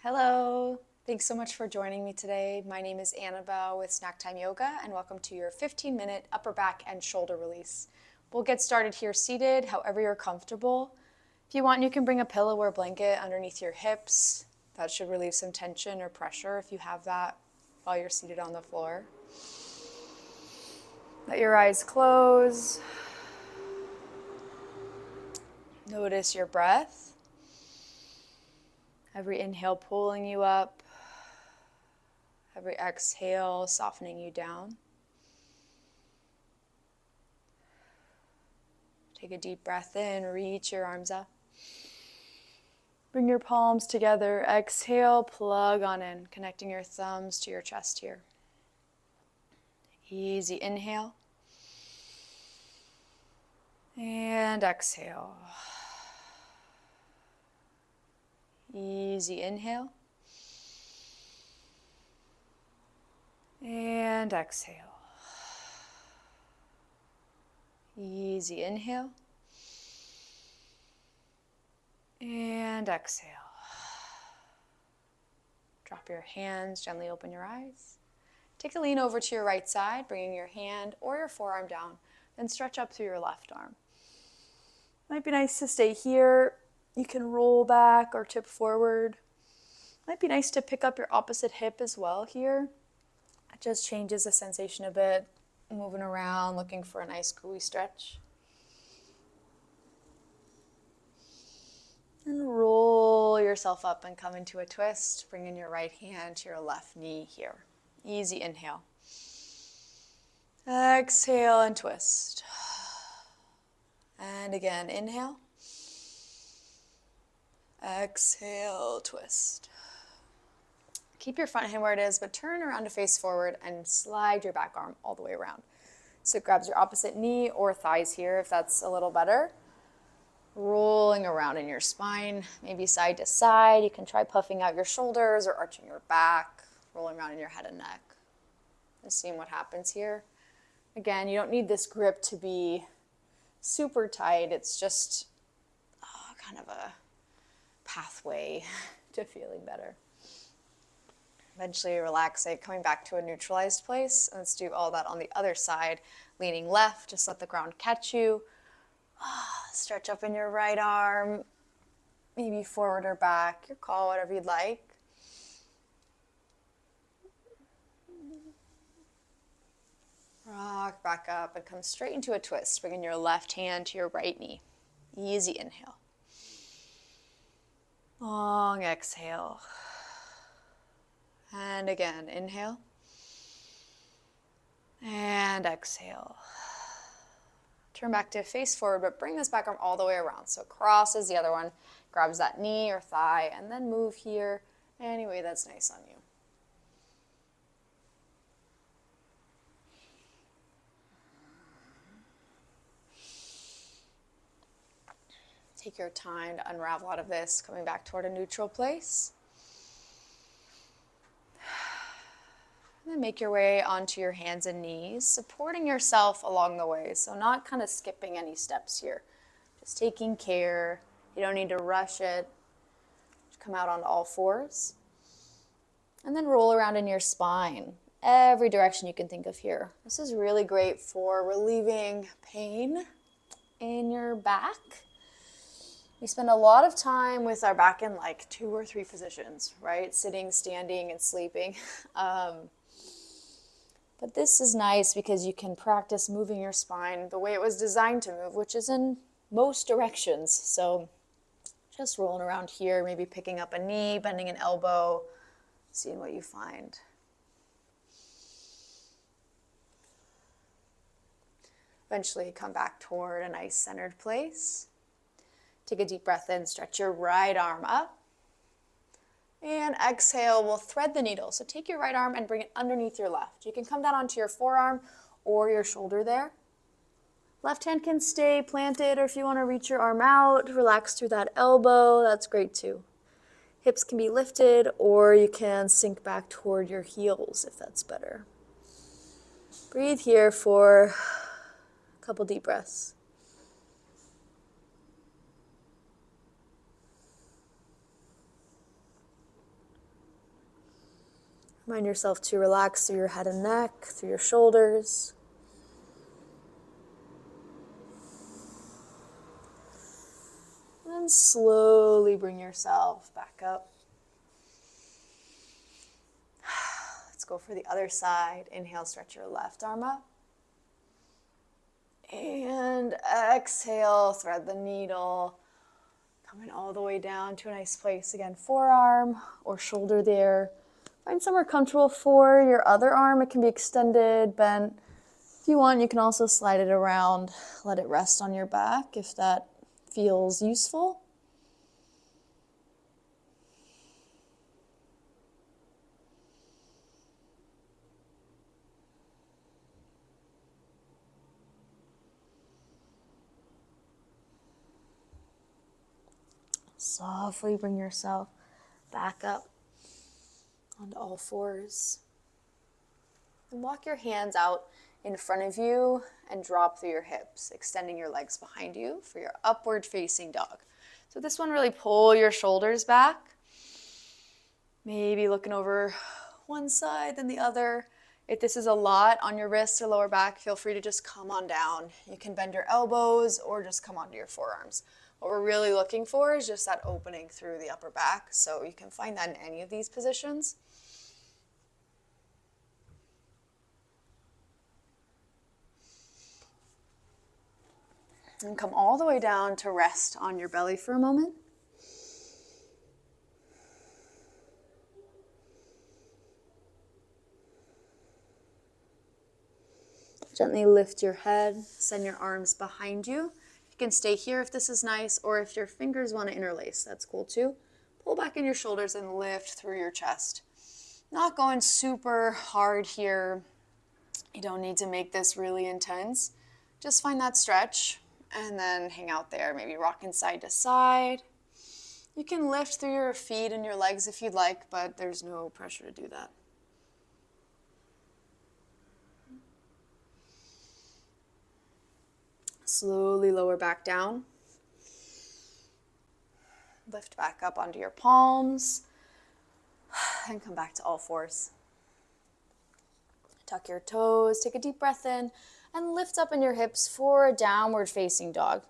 Hello, thanks so much for joining me today. My name is Annabelle with Snack Time Yoga, and welcome to your 15-minute upper back and shoulder release. We'll get started here seated, however you're comfortable. If you want, you can bring a pillow or blanket underneath your hips. That should relieve some tension or pressure if you have that while you're seated on the floor. Let your eyes close. Notice your breath. Every inhale pulling you up. Every exhale softening you down. Take a deep breath in, reach your arms up. Bring your palms together. Exhale, plug on in, connecting your thumbs to your chest here. Easy inhale. And exhale. Easy inhale. And exhale. Easy inhale. And exhale. Drop your hands, gently open your eyes. Take a lean over to your right side, bringing your hand or your forearm down. Then stretch up through your left arm. Might be nice to stay here. You can roll back or tip forward. Might be nice to pick up your opposite hip as well here. It just changes the sensation a bit. Moving around, looking for a nice gooey stretch. And roll yourself up and come into a twist. Bring in your right hand to your left knee here. Easy inhale. Exhale and twist. And again, inhale. Exhale, twist. Keep your front hand where it is, but turn around to face forward and slide your back arm all the way around. So it grabs your opposite knee or thighs here if that's a little better. Rolling around in your spine, maybe side to side. You can try puffing out your shoulders or arching your back, rolling around in your head and neck. Just seeing what happens here. Again, you don't need this grip to be super tight. It's just kind of a pathway to feeling better. Eventually relax it, coming back to a neutralized place. And let's do all that on the other side. Leaning left, just let the ground catch you. Stretch up in your right arm, maybe forward or back, your call, whatever you'd like. Rock back up and come straight into a twist, bringing your left hand to your right knee. Easy inhale. Long exhale. And again, inhale. And exhale. Turn back to face forward, but bring this back arm all the way around. So crosses the other one, grabs that knee or thigh, and then move here any way that's nice on you. Take your time to unravel out of this, coming back toward a neutral place. And then make your way onto your hands and knees, supporting yourself along the way. So not kind of skipping any steps here. Just taking care. You don't need to rush it. Just come out on all fours. And then roll around in your spine, every direction you can think of here. This is really great for relieving pain in your back. We spend a lot of time with our back in like 2 or 3 positions, right? Sitting, standing, and sleeping. But this is nice because you can practice moving your spine the way it was designed to move, which is in most directions. So just rolling around here, maybe picking up a knee, bending an elbow, seeing what you find. Eventually come back toward a nice centered place. Take a deep breath in, stretch your right arm up. And exhale, we'll thread the needle. So take your right arm and bring it underneath your left. You can come down onto your forearm or your shoulder there. Left hand can stay planted, or if you want to reach your arm out, relax through that elbow, that's great too. Hips can be lifted, or you can sink back toward your heels if that's better. Breathe here for a couple deep breaths. Mind yourself to relax through your head and neck, through your shoulders. And slowly bring yourself back up. Let's go for the other side. Inhale, stretch your left arm up. And exhale, thread the needle. Coming all the way down to a nice place. Again, forearm or shoulder there. Find somewhere comfortable for your other arm. It can be extended, bent. If you want, you can also slide it around. Let it rest on your back if that feels useful. Softly bring yourself back up onto all fours. And walk your hands out in front of you and drop through your hips, extending your legs behind you for your upward facing dog. So this one, really pull your shoulders back. Maybe looking over one side then the other. If this is a lot on your wrists or lower back, feel free to just come on down. You can bend your elbows or just come onto your forearms. What we're really looking for is just that opening through the upper back, so you can find that in any of these positions. And come all the way down to rest on your belly for a moment. Gently lift your head, send your arms behind you. You can stay here if this is nice, or if your fingers want to interlace, that's cool too. Pull back in your shoulders and lift through your chest. Not going super hard here. You don't need to make this really intense. Just find that stretch and then hang out there, maybe rocking side to side. You can lift through your feet and your legs if you'd like, but there's no pressure to do that. Slowly lower back down. Lift back up onto your palms and come back to all fours. Tuck your toes, take a deep breath in, and lift up in your hips for a downward facing dog.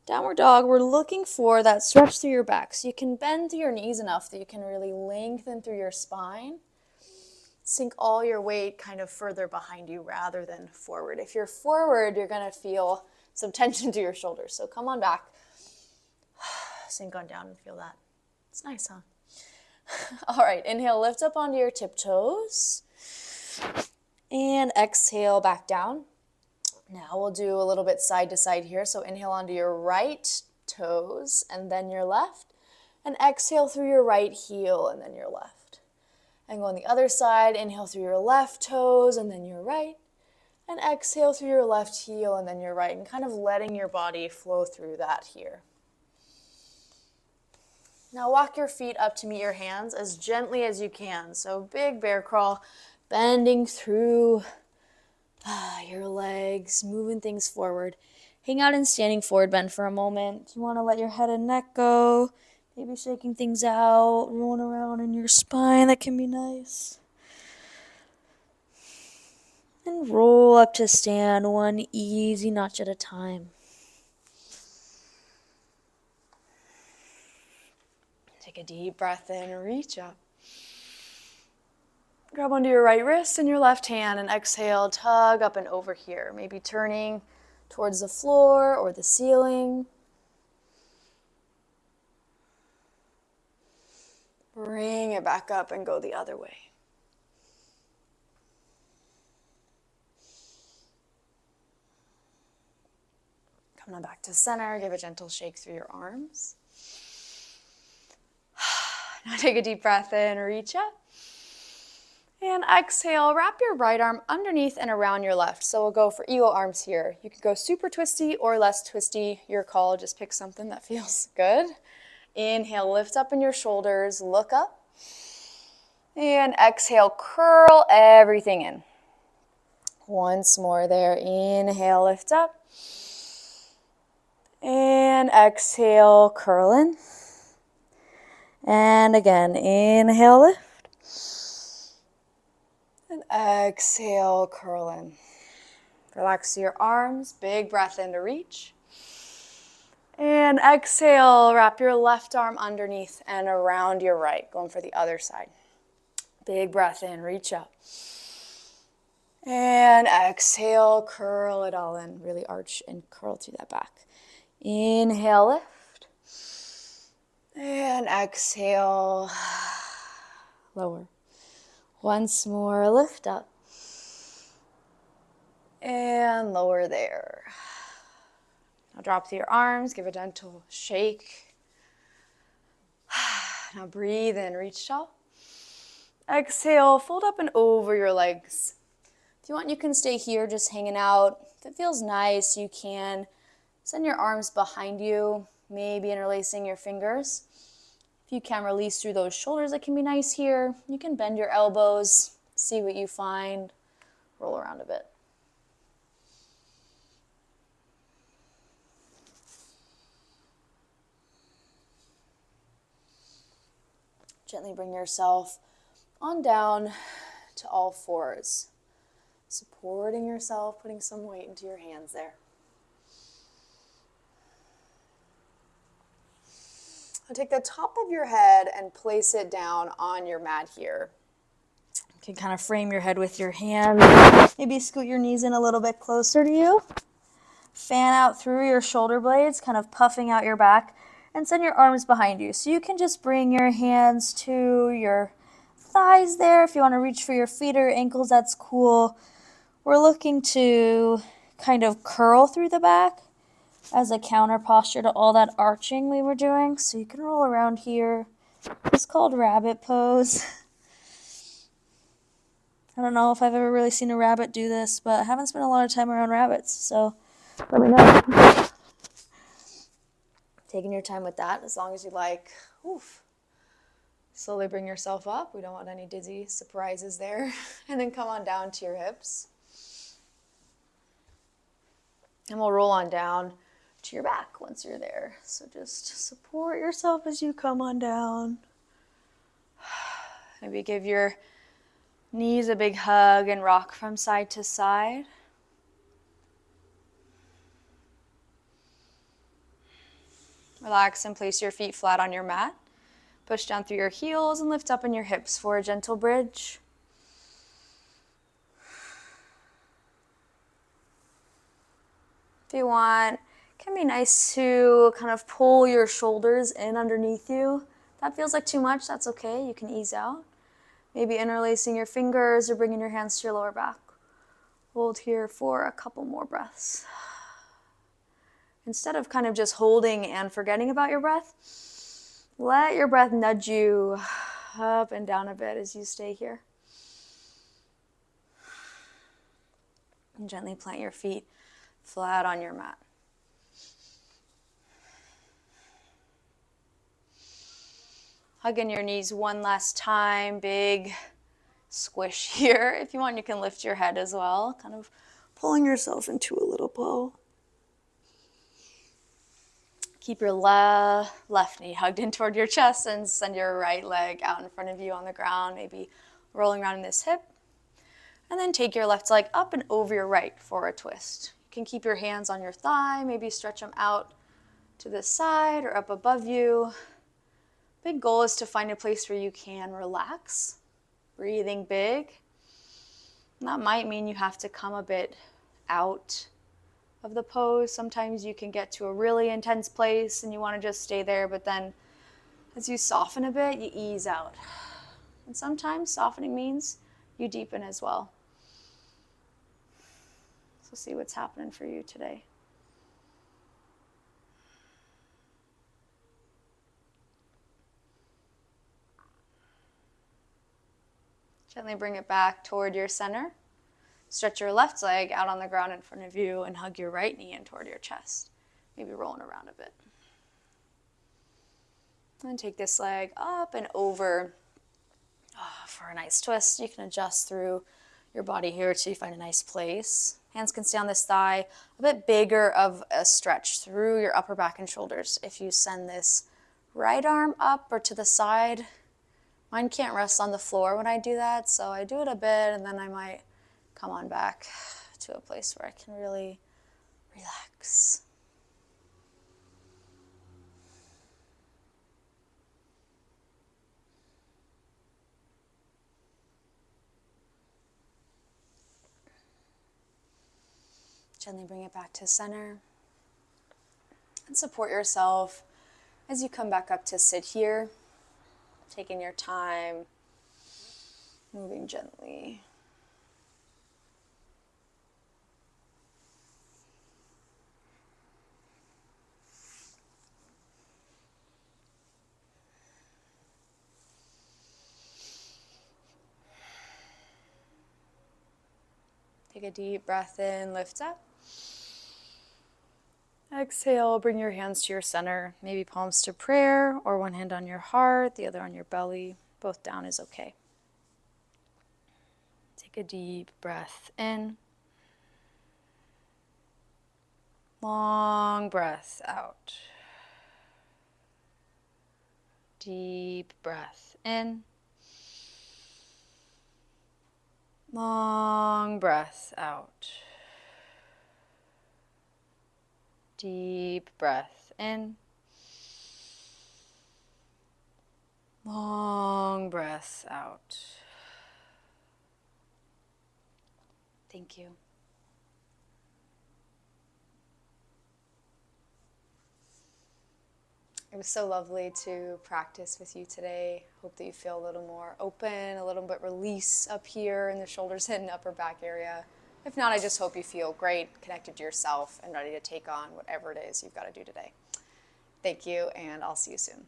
Downward dog, we're looking for that stretch through your back. So you can bend through your knees enough that you can really lengthen through your spine. Sink all your weight kind of further behind you rather than forward. If you're forward, you're going to feel some tension to your shoulders. So come on back. Sink on down and feel that. It's nice, huh? All right, inhale, lift up onto your tiptoes. And exhale back down. Now we'll do a little bit side to side here. So inhale onto your right toes and then your left. And exhale through your right heel and then your left. And go on the other side. Inhale through your left toes and then your right. And exhale through your left heel and then your right. And kind of letting your body flow through that here. Now walk your feet up to meet your hands as gently as you can. So big bear crawl, bending through your legs, moving things forward. Hang out in standing forward bend for a moment. You want to let your head and neck go, maybe shaking things out, rolling around in your spine. That can be nice. And roll up to stand, one easy notch at a time. Take a deep breath in and reach up. Grab onto your right wrist and your left hand and exhale, tug up and over here. Maybe turning towards the floor or the ceiling. Bring it back up and go the other way. Come on back to center. Give a gentle shake through your arms. Now take a deep breath in, reach up. And exhale, wrap your right arm underneath and around your left. So we'll go for eagle arms here. You can go super twisty or less twisty. Your call, just pick something that feels good. Inhale, lift up in your shoulders, look up. And exhale, curl everything in. Once more there. Inhale, lift up. And exhale, curl in. And again, inhale, lift. And exhale, curl in. Relax your arms, big breath in to reach. And exhale, wrap your left arm underneath and around your right, going for the other side. Big breath in, reach up. And exhale, curl it all in. Really arch and curl through that back. Inhale, lift. And exhale, lower. Once more, lift up. And lower there. Now drop to your arms, give a gentle shake. Now breathe in, reach tall. Exhale, fold up and over your legs. If you want, you can stay here just hanging out. If it feels nice, you can send your arms behind you, maybe interlacing your fingers. If you can release through those shoulders, it can be nice here. You can bend your elbows, see what you find, roll around a bit. Gently bring yourself on down to all fours, supporting yourself, putting some weight into your hands there. Now take the top of your head and place it down on your mat here. You can kind of frame your head with your hands. Maybe scoot your knees in a little bit closer to you. Fan out through your shoulder blades, kind of puffing out your back, and send your arms behind you. So you can just bring your hands to your thighs there. If you want to reach for your feet or your ankles, that's cool. We're looking to kind of curl through the back as a counter posture to all that arching we were doing. So you can roll around here. It's called rabbit pose. I don't know if I've ever really seen a rabbit do this, but I haven't spent a lot of time around rabbits, so let me know. Taking your time with that, as long as you like. Oof. Slowly bring yourself up. We don't want any dizzy surprises there. And then come on down to your hips. And we'll roll on down to your back once you're there. So just support yourself as you come on down. Maybe give your knees a big hug and rock from side to side. Relax and place your feet flat on your mat. Push down through your heels and lift up in your hips for a gentle bridge. If you want, it can be nice to kind of pull your shoulders in underneath you. If that feels like too much, that's okay. You can ease out. Maybe interlacing your fingers or bringing your hands to your lower back. Hold here for a couple more breaths. Instead of kind of just holding and forgetting about your breath, let your breath nudge you up and down a bit as you stay here. And gently plant your feet flat on your mat. Hug in your knees one last time, big squish here. If you want, you can lift your head as well, kind of pulling yourself into a little bow. Keep your left knee hugged in toward your chest and send your right leg out in front of you on the ground, maybe rolling around in this hip. And then take your left leg up and over your right for a twist. You can keep your hands on your thigh, maybe stretch them out to the side or up above you. Big goal is to find a place where you can relax, breathing big. And that might mean you have to come a bit out of the pose. Sometimes you can get to a really intense place and you want to just stay there, but then as you soften a bit, you ease out. And sometimes softening means you deepen as well. So see what's happening for you today. Gently bring it back toward your center. Stretch your left leg out on the ground in front of you and hug your right knee in toward your chest. Maybe rolling around a bit. And take this leg up and over for a nice twist. You can adjust through your body here till you find a nice place. Hands can stay on this thigh. A bit bigger of a stretch through your upper back and shoulders. If you send this right arm up or to the side, Mine can't rest on the floor when I do that, so I do it a bit and then I might come on back to a place where I can really relax. Gently bring it back to center and support yourself as you come back up to sit here, taking your time, moving gently. Take a deep breath in, lift up. Exhale, bring your hands to your center, maybe palms to prayer, or one hand on your heart, the other on your belly. Both down is okay. Take a deep breath in. Long breath out. Deep breath in. Long breath out. Deep breath in. Long breath out. Thank you. It was so lovely to practice with you today. Hope that you feel a little more open, a little bit release up here in the shoulders and upper back area. If not, I just hope you feel great, connected to yourself, and ready to take on whatever it is you've got to do today. Thank you, and I'll see you soon.